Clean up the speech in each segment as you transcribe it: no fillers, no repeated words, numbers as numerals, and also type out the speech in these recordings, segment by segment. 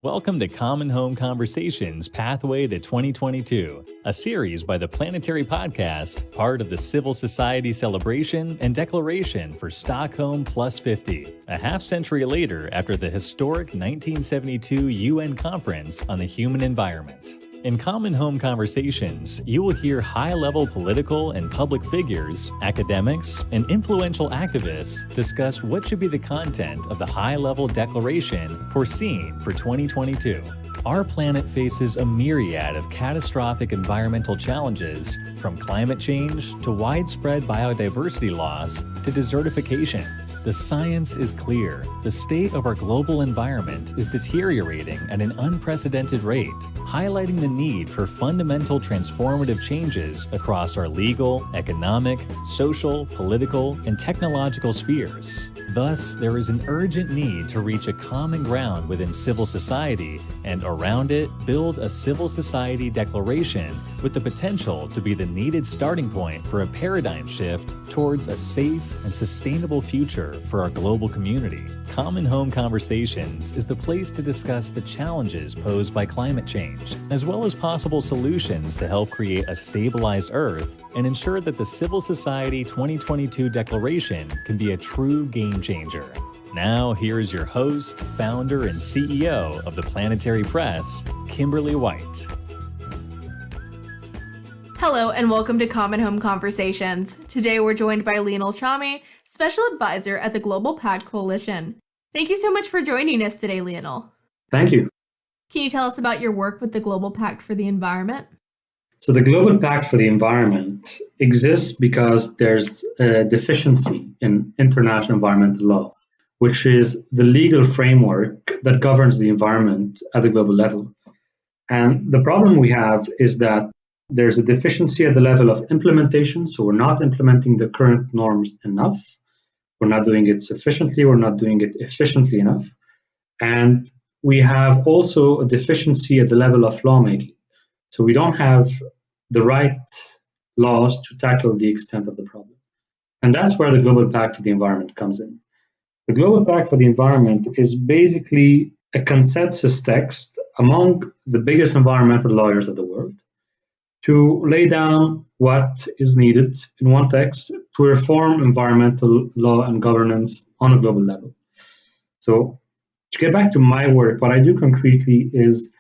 Welcome to Common Home Conversations Pathway to 2022, a series by the Planetary Podcast, part of the Civil Society Celebration and Declaration for Stockholm Plus 50, a half-century later after the historic 1972 UN Conference on the Human Environment. In Common Home Conversations, you will hear high-level political and public figures, academics, and influential activists discuss what should be the content of the high-level declaration foreseen for 2022. Our planet faces a myriad of catastrophic environmental challenges, from climate change to widespread biodiversity loss to desertification. The science is clear. The state of our global environment is deteriorating at an unprecedented rate, highlighting the need for fundamental transformative changes across our legal, economic, social, political, and technological spheres. Thus, there is an urgent need to reach a common ground within civil society and around it build a civil society declaration with the potential to be the needed starting point for a paradigm shift towards a safe and sustainable future for our global community. Common Home Conversations is the place to discuss the challenges posed by climate change, as well as possible solutions to help create a stabilized Earth and ensure that the Civil Society 2022 Declaration can be a true game changer. Now, here is your host, founder, and CEO of the Planetary Press, Kimberly White. Hello and welcome to Common Home Conversations. Today we're joined by Lionel Chami, Special Advisor at the Global Pact Coalition. Thank you so much for joining us today, Lionel. Thank you. Can you tell us about your work with the Global Pact for the Environment? So the Global Pact for the Environment exists because there's a deficiency in international environmental law, which is the legal framework that governs the environment at the global level. And the problem we have is that there's a deficiency at the level of implementation, so we're not implementing the current norms enough. We're not doing it sufficiently, we're not doing it efficiently enough. And we have also a deficiency at the level of lawmaking. So we don't have the right laws to tackle the extent of the problem. And that's where the Global Pact for the Environment comes in. The Global Pact for the Environment is basically a consensus text among the biggest environmental lawyers of the world to lay down what is needed in one text to reform environmental law and governance on a global level. So to get back to my work, what I do concretely is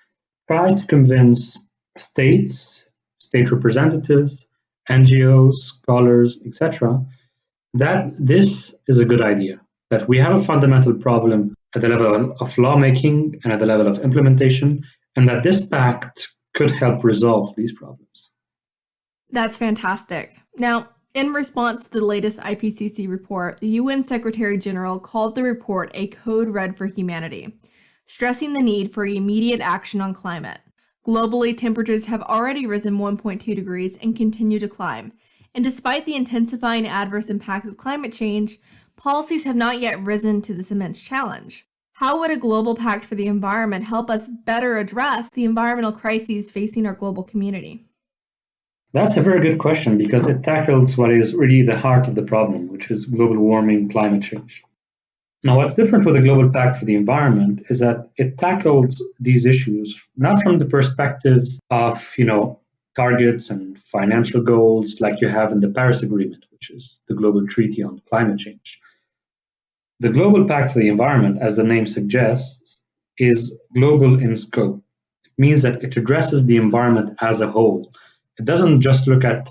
try to convince states, state representatives, NGOs, scholars, etc., that this is a good idea, that we have a fundamental problem at the level of lawmaking and at the level of implementation, and that this pact could help resolve these problems. That's fantastic. Now, in response to the latest IPCC report, the UN Secretary General called the report a code red for humanity, stressing the need for immediate action on climate. Globally, temperatures have already risen 1.2 degrees and continue to climb. And despite the intensifying adverse impacts of climate change, policies have not yet risen to this immense challenge. How would a global pact for the environment help us better address the environmental crises facing our global community? That's a very good question because it tackles what is really the heart of the problem, which is global warming, climate change. Now, what's different with the Global Pact for the Environment is that it tackles these issues not from the perspectives of, targets and financial goals like you have in the Paris Agreement, which is the global treaty on climate change. The Global Pact for the Environment, as the name suggests, is global in scope. It means that it addresses the environment as a whole. It doesn't just look at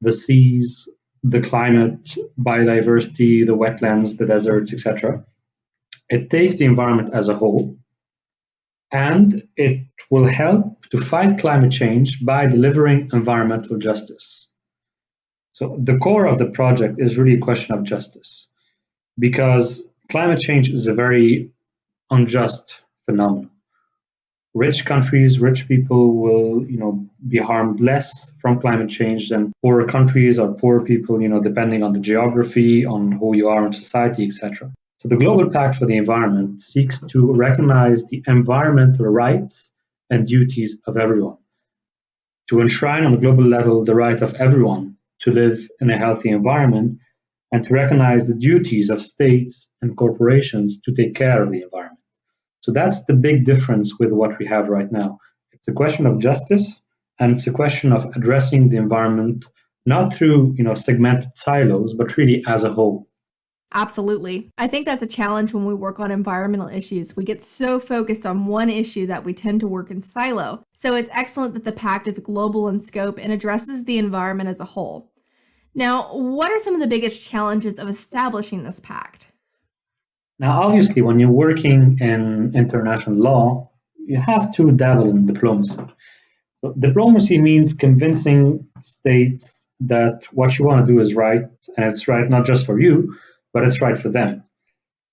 the seas, the climate, biodiversity, the wetlands, the deserts, etc. It takes the environment as a whole, and it will help to fight climate change by delivering environmental justice. So the core of the project is really a question of justice, because climate change is a very unjust phenomenon. Rich countries, rich people will, be harmed less from climate change than poorer countries or poor people, depending on the geography, on who you are in society, etc. So the Global Pact for the Environment seeks to recognize the environmental rights and duties of everyone, to enshrine on a global level the right of everyone to live in a healthy environment, and to recognize the duties of states and corporations to take care of the environment. So that's the big difference with what we have right now. It's a question of justice, and it's a question of addressing the environment not through segmented silos, but really as a whole. Absolutely. I think that's a challenge when we work on environmental issues. We get so focused on one issue that we tend to work in silo. So it's excellent that the pact is global in scope and addresses the environment as a whole. Now, what are some of the biggest challenges of establishing this pact? Now, obviously, when you're working in international law, you have to dabble in diplomacy. So diplomacy means convincing states that what you want to do is right, and it's right not just for you, but it's right for them.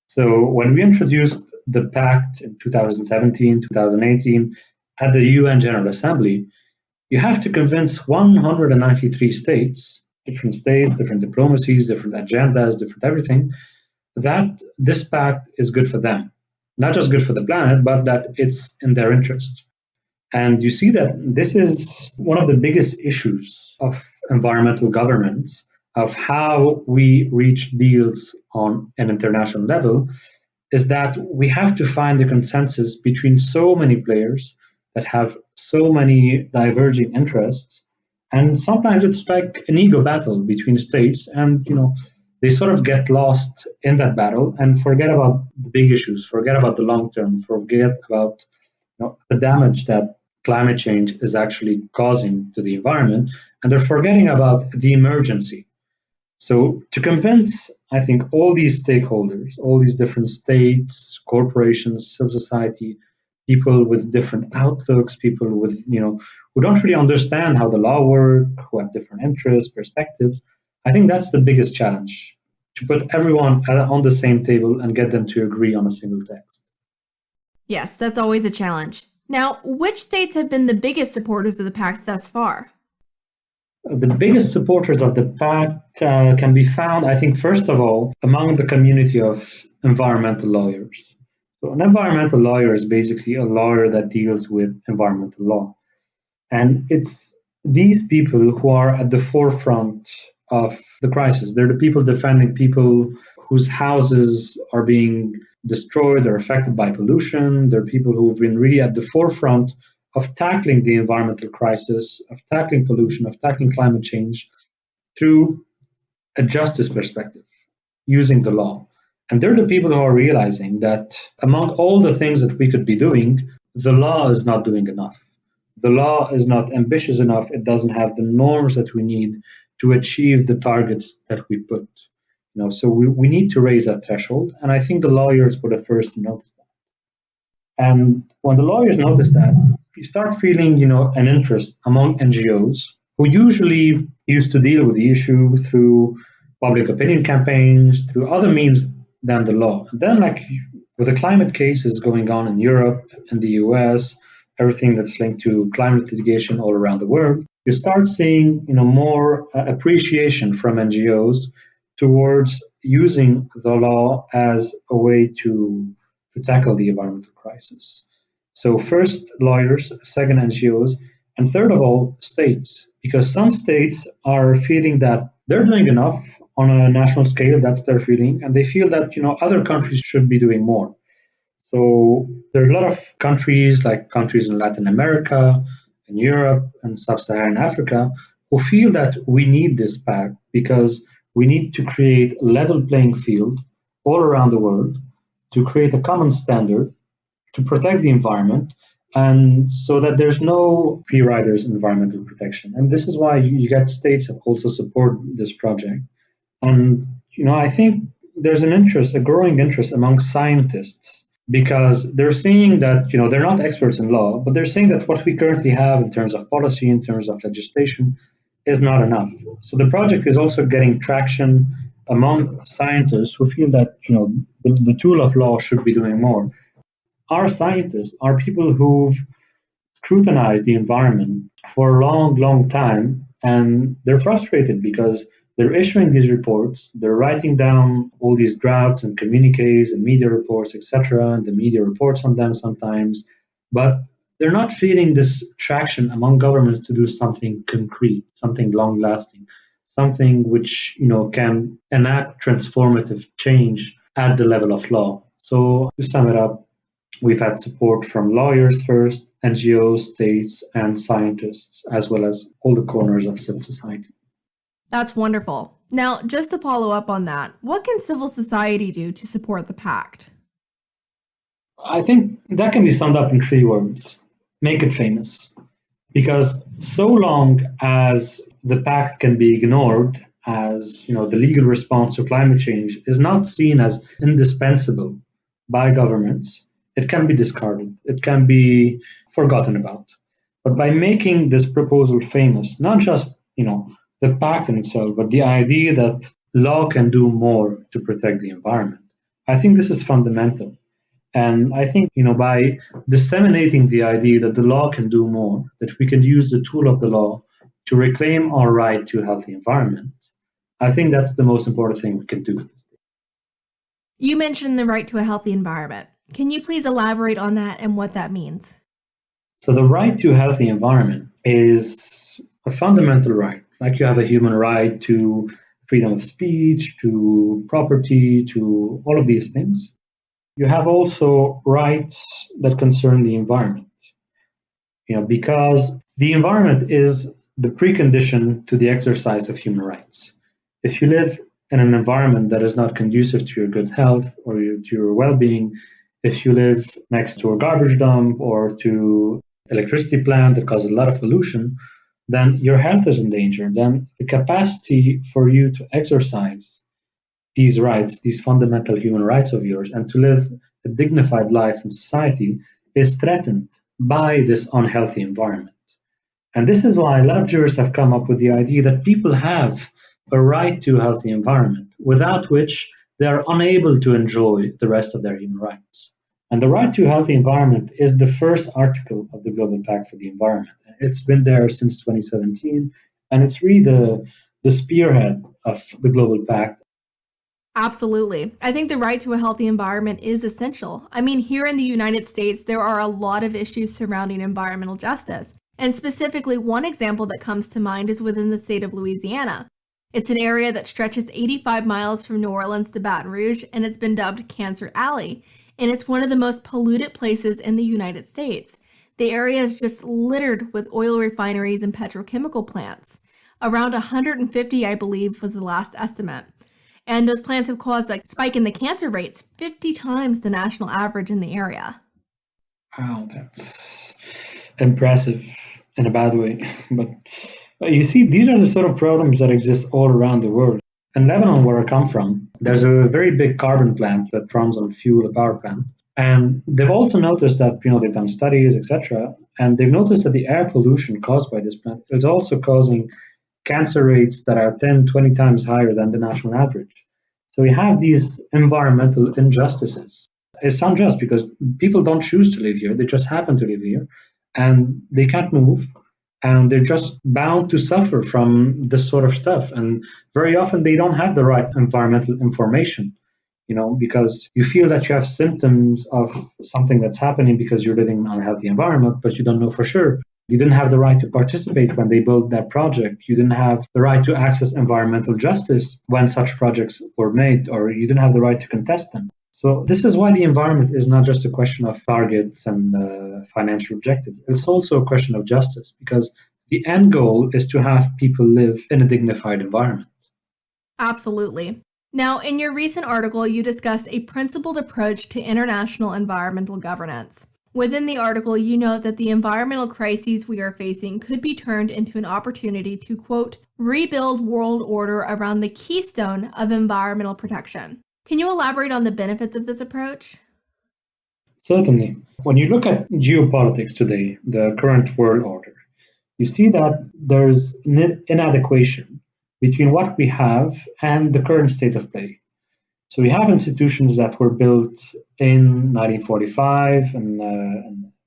So when we introduced the pact in 2017, 2018 at the UN General Assembly, you have to convince 193 states, different diplomacies, different agendas, different everything, that this pact is good for them. Not just good for the planet, but that it's in their interest. And you see that this is one of the biggest issues of environmental governance, of how we reach deals on an international level, is that we have to find a consensus between so many players that have so many diverging interests. And sometimes it's like an ego battle between states, and they sort of get lost in that battle and forget about the big issues, forget about the long term, forget about the damage that climate change is actually causing to the environment, and they're forgetting about the emergency. So to convince, I think, all these stakeholders, all these different states, corporations, civil society, people with different outlooks, people with, who don't really understand how the law works, who have different interests, perspectives, I think that's the biggest challenge, to put everyone on the same table and get them to agree on a single text. Yes, that's always a challenge. Now, which states have been the biggest supporters of the pact thus far? The biggest supporters of the pact can be found, I think, first of all, among the community of environmental lawyers. So an environmental lawyer is basically a lawyer that deals with environmental law. And it's these people who are at the forefront of the crisis. They're the people defending people whose houses are being destroyed or affected by pollution. They're people who've been really at the forefront of tackling the environmental crisis, of tackling pollution, of tackling climate change through a justice perspective, using the law. And they're the people who are realizing that among all the things that we could be doing, the law is not doing enough. The law is not ambitious enough. It doesn't have the norms that we need to achieve the targets that we put. So we need to raise that threshold. And I think the lawyers were the first to notice that. And when the lawyers notice that, you start feeling, an interest among NGOs who usually used to deal with the issue through public opinion campaigns, through other means than the law. And then, with the climate cases going on in Europe and the US, everything that's linked to climate litigation all around the world, you start seeing, more appreciation from NGOs towards using the law as a way to tackle the environmental crisis. So first, lawyers, second, NGOs, and third of all, states, because some states are feeling that they're doing enough on a national scale, that's their feeling, and they feel that, other countries should be doing more. So there are a lot of countries, like countries in Latin America, in Europe, and sub-Saharan Africa, who feel that we need this pact because we need to create a level playing field all around the world, to create a common standard, to protect the environment, and so that there's no free riders in environmental protection. And this is why you get states that also support this project. And, I think there's a growing interest among scientists, because they're seeing that, they're not experts in law, but they're saying that what we currently have in terms of policy, in terms of legislation, is not enough. So the project is also getting traction among scientists who feel that, the tool of law should be doing more. Our scientists are people who've scrutinized the environment for a long, long time, and they're frustrated because they're issuing these reports, they're writing down all these drafts and communiques and media reports, etc., and the media reports on them sometimes, but they're not feeling this traction among governments to do something concrete, something long-lasting, something which can enact transformative change at the level of law. So to sum it up, We've had support from lawyers first, NGOs, states, and scientists, as well as all the corners of civil society. That's wonderful. Now, just to follow up on that, what can civil society do to support the pact? I think that can be summed up in 3 words: make it famous. Because so long as the pact can be ignored, as the legal response to climate change is not seen as indispensable by governments, it can be discarded, it can be forgotten about. But by making this proposal famous, not just the pact in itself, but the idea that law can do more to protect the environment, I think this is fundamental. And I think, by disseminating the idea that the law can do more, that we can use the tool of the law to reclaim our right to a healthy environment, I think that's the most important thing we can do at this stage. You mentioned the right to a healthy environment. Can you please elaborate on that and what that means? So the right to a healthy environment is a fundamental right. Like you have a human right to freedom of speech, to property, to all of these things. You have also rights that concern the environment, because the environment is the precondition to the exercise of human rights. If you live in an environment that is not conducive to your good health or to your well-being, if you live next to a garbage dump or to electricity plant that causes a lot of pollution, then your health is in danger. Then the capacity for you to exercise these rights, these fundamental human rights of yours, and to live a dignified life in society is threatened by this unhealthy environment. And this is why a lot of jurists have come up with the idea that people have a right to a healthy environment, without which they are unable to enjoy the rest of their human rights. And the right to a healthy environment is the first article of the Global Pact for the Environment. It's been there since 2017, and it's really the spearhead of the Global Pact. Absolutely. I think the right to a healthy environment is essential. I mean, here in the United States, there are a lot of issues surrounding environmental justice. And specifically, one example that comes to mind is within the state of Louisiana. It's an area that stretches 85 miles from New Orleans to Baton Rouge, and it's been dubbed Cancer Alley. And it's one of the most polluted places in the United States. The area is just littered with oil refineries and petrochemical plants. Around 150, I believe, was the last estimate. And those plants have caused a spike in the cancer rates 50 times the national average in the area. Wow, that's impressive in a bad way. But you see, these are the sort of problems that exist all around the world. In Lebanon, where I come from, there's a very big carbon plant that runs on fuel, a power plant. And they've also noticed that, they've done studies, etc. And they've noticed that the air pollution caused by this plant is also causing cancer rates that are 10, 20 times higher than the national average. So we have these environmental injustices. It's unjust because people don't choose to live here. They just happen to live here and they can't move and they're just bound to suffer from this sort of stuff. And very often they don't have the right environmental information, because you feel that you have symptoms of something that's happening because you're living in an unhealthy environment, but you don't know for sure. You didn't have the right to participate when they built that project. You didn't have the right to access environmental justice when such projects were made, or you didn't have the right to contest them. So this is why the environment is not just a question of targets and financial objectives. It's also a question of justice, because the end goal is to have people live in a dignified environment. Absolutely. Now, in your recent article, you discussed a principled approach to international environmental governance. Within the article, you note that the environmental crises we are facing could be turned into an opportunity to, quote, rebuild world order around the keystone of environmental protection. Can you elaborate on the benefits of this approach? Certainly. When you look at geopolitics today, the current world order, you see that there's inadequation between what we have and the current state of play. So we have institutions that were built in 1945 and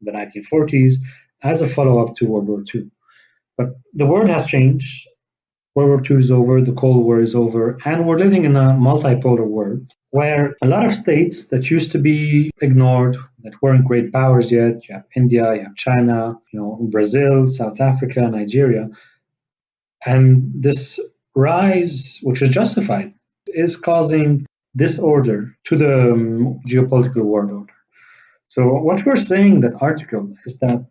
the 1940s as a follow-up to World War II. But the world has changed. World War II is over, the Cold War is over, and we're living in a multipolar world where a lot of states that used to be ignored, that weren't great powers yet, you have India, you have China, Brazil, South Africa, Nigeria, and this rise, which is justified, is causing disorder to the geopolitical world order. So what we're saying in that article is that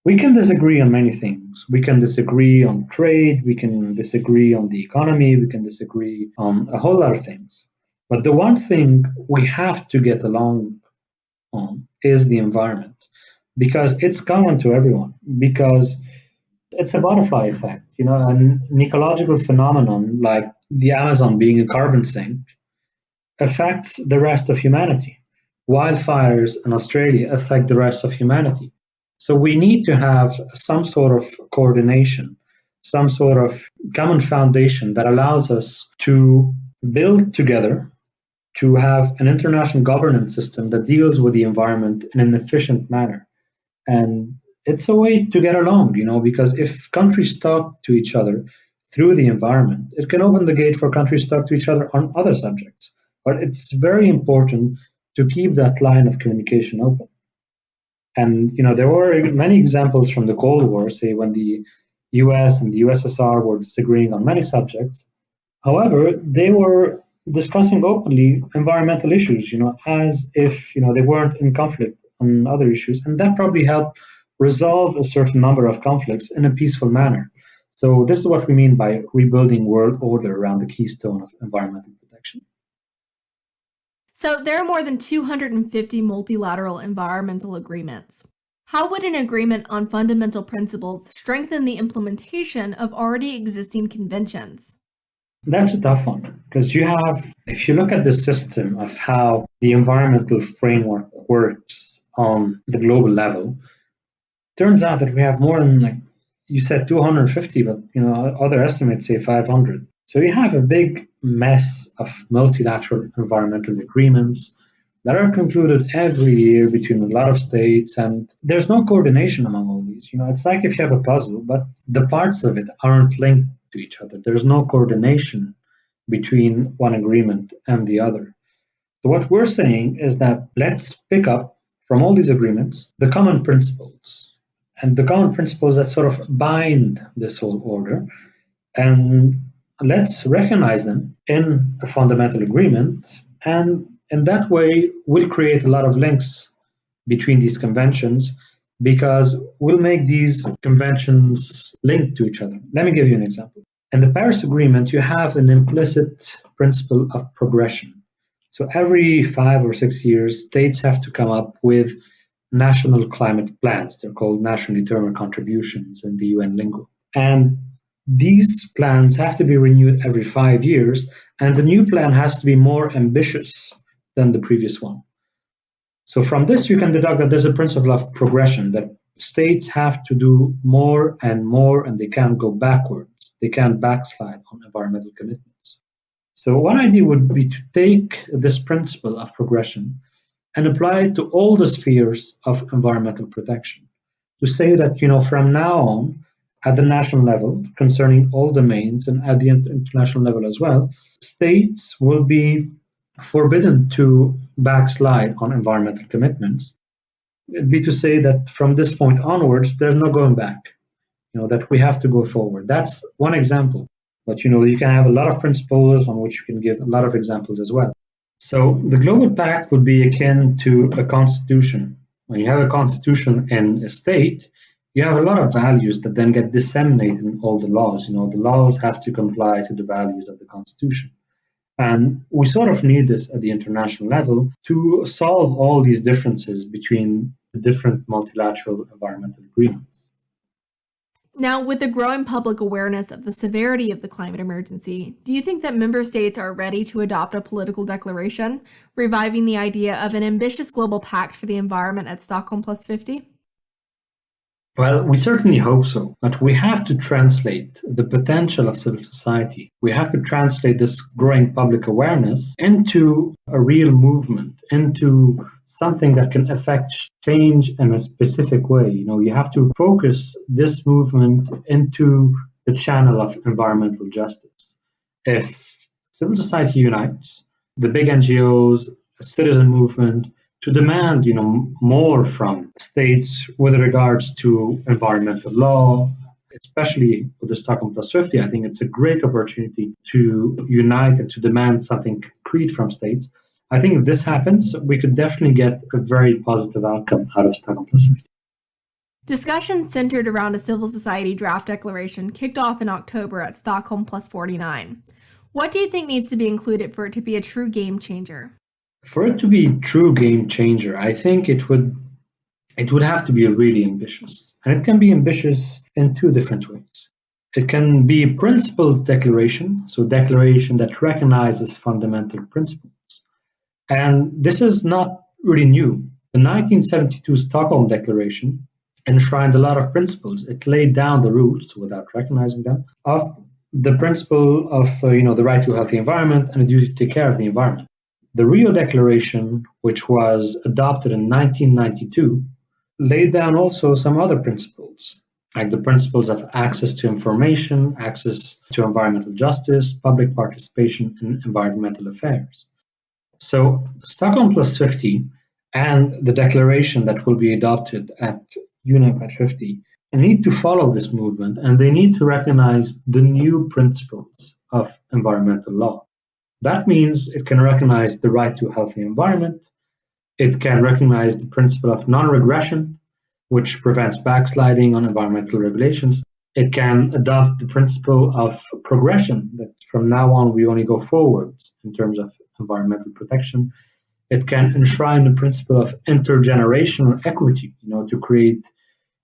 we can disagree on many things. We can disagree on trade, we can disagree on the economy, we can disagree on a whole lot of things. But the one thing we have to get along on is the environment, because it's common to everyone, because it's a butterfly effect, an ecological phenomenon like the Amazon being a carbon sink affects the rest of humanity. Wildfires in Australia affect the rest of humanity. So we need to have some sort of coordination, some sort of common foundation that allows us to build together, to have an international governance system that deals with the environment in an efficient manner. And it's a way to get along, because if countries talk to each other through the environment, it can open the gate for countries to talk to each other on other subjects. But it's very important to keep that line of communication open. And there were many examples from the Cold War, say when the US and the USSR were disagreeing on many subjects. However, they were discussing openly environmental issues, as if they weren't in conflict on other issues, and that probably helped resolve a certain number of conflicts in a peaceful manner. So this is what we mean by rebuilding world order around the keystone of environmental protection. So there are more than 250 multilateral environmental agreements. How would an agreement on fundamental principles strengthen the implementation of already existing conventions? That's a tough one, because if you look at the system of how the environmental framework works on the global level, turns out that we have more than, you said 250, but other estimates say 500. So you have a big mess of multilateral environmental agreements that are concluded every year between a lot of states, and there's no coordination among all these. It's like if you have a puzzle, but the parts of it aren't linked to each other. There's no coordination between one agreement and the other. So what we're saying is that let's pick up from all these agreements the common principles, and the common principles that sort of bind this whole order, and let's recognize them in a fundamental agreement, and in that way we'll create a lot of links between these conventions, because we'll make these conventions linked to each other. Let me give you an example. In the Paris Agreement, you have an implicit principle of progression. So every 5 or 6 years, states have to come up with national climate plans. They're called nationally determined contributions in the UN lingo. And these plans have to be renewed every 5 years, and the new plan has to be more ambitious than the previous one. So from this, you can deduct that there's a principle of progression, that states have to do more, and they can't go backwards. They can't backslide on environmental commitments. So one idea would be to take this principle of progression and apply it to all the spheres of environmental protection. To say that, from now on, at the national level, concerning all domains, and at the international level as well, states will be forbidden to backslide on environmental commitments. It'd be to say that from this point onwards, there's no going back, that we have to go forward. That's one example. But, you can have a lot of principles on which you can give a lot of examples as well. So the Global Pact would be akin to a constitution. When you have a constitution in a state, you have a lot of values that then get disseminated in all the laws. The laws have to comply to the values of the constitution. And we sort of need this at the international level to solve all these differences between the different multilateral environmental agreements. Now, with the growing public awareness of the severity of the climate emergency, do you think that member states are ready to adopt a political declaration, reviving the idea of an ambitious global pact for the environment at Stockholm Plus 50? Well, we certainly hope so, but we have to translate the potential of civil society. We have to translate this growing public awareness into a real movement, into something that can affect change in a specific way. You have to focus this movement into the channel of environmental justice. If civil society unites, the big NGOs, a citizen movement, to demand, more from states with regards to environmental law, especially with the Stockholm Plus 50, I think it's a great opportunity to unite and to demand something concrete from states. I think if this happens, we could definitely get a very positive outcome out of Stockholm Plus 50. Discussions centered around a civil society draft declaration kicked off in October at Stockholm Plus 49. What do you think needs to be included for it to be a true game changer? For it to be a true game changer, I think it would have to be really ambitious. And it can be ambitious in two different ways. It can be a principled declaration, so a declaration that recognizes fundamental principles. And this is not really new. The 1972 Stockholm Declaration enshrined a lot of principles. It laid down the roots, without recognizing them, of the principle of the right to a healthy environment and the duty to take care of the environment. The Rio Declaration, which was adopted in 1992, laid down also some other principles, like the principles of access to information, access to environmental justice, public participation in environmental affairs. So Stockholm Plus 50 and the declaration that will be adopted at UNEP 50 need to follow this movement, and they need to recognize the new principles of environmental law. That means it can recognize the right to a healthy environment. It can recognize the principle of non-regression, which prevents backsliding on environmental regulations. It can adopt the principle of progression, that from now on we only go forward in terms of environmental protection. It can enshrine the principle of intergenerational equity, to create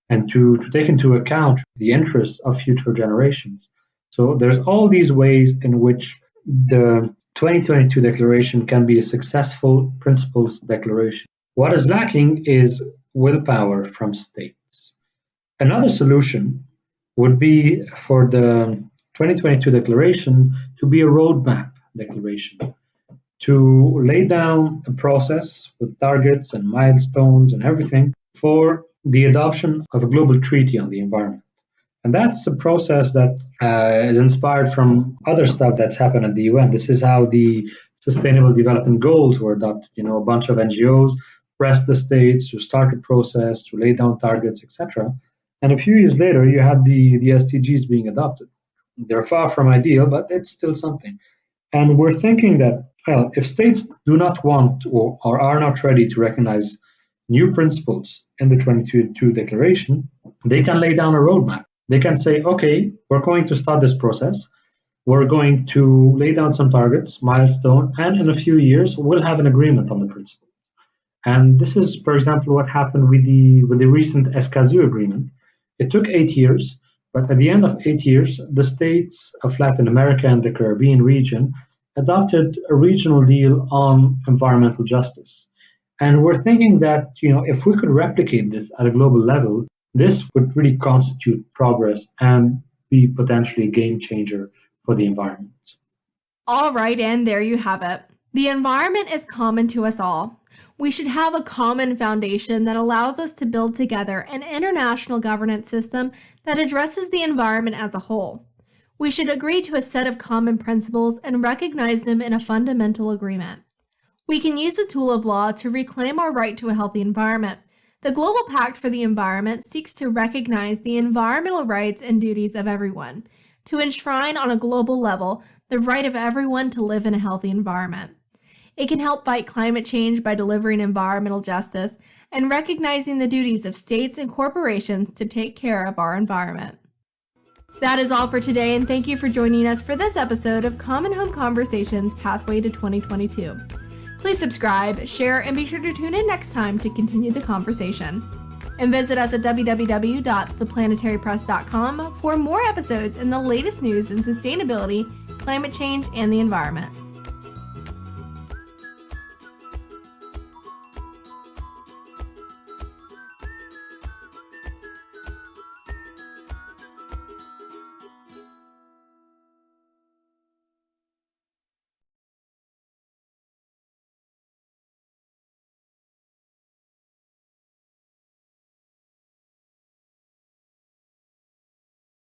and to take into account the interests of future generations. So there's all these ways in which the 2022 declaration can be a successful principles declaration. What is lacking is willpower from states. Another solution would be for the 2022 declaration to be a roadmap declaration, to lay down a process with targets and milestones and everything for the adoption of a global treaty on the environment. And that's a process that is inspired from other stuff that's happened at the UN. This is how the Sustainable Development Goals were adopted. A bunch of NGOs pressed the states to start a process, to lay down targets, etc. And a few years later, you had the SDGs being adopted. They're far from ideal, but it's still something. And we're thinking that, if states do not want or are not ready to recognize new principles in the 2022 declaration, they can lay down a roadmap. They can say, okay, we're going to start this process. We're going to lay down some targets, milestone, and in a few years, we'll have an agreement on the principle. And this is, for example, what happened with the recent Escazú agreement. It took 8 years, but at the end of 8 years, the states of Latin America and the Caribbean region adopted a regional deal on environmental justice. And we're thinking that, if we could replicate this at a global level, this would really constitute progress and be potentially a game changer for the environment. All right, and there you have it. The environment is common to us all. We should have a common foundation that allows us to build together an international governance system that addresses the environment as a whole. We should agree to a set of common principles and recognize them in a fundamental agreement. We can use the tool of law to reclaim our right to a healthy environment. The Global Pact for the Environment seeks to recognize the environmental rights and duties of everyone, to enshrine on a global level the right of everyone to live in a healthy environment. It can help fight climate change by delivering environmental justice and recognizing the duties of states and corporations to take care of our environment. That is all for today, and thank you for joining us for this episode of Common Home Conversations Pathway to 2022. Please subscribe, share, and be sure to tune in next time to continue the conversation. And visit us at www.theplanetarypress.com for more episodes and the latest news in sustainability, climate change, and the environment.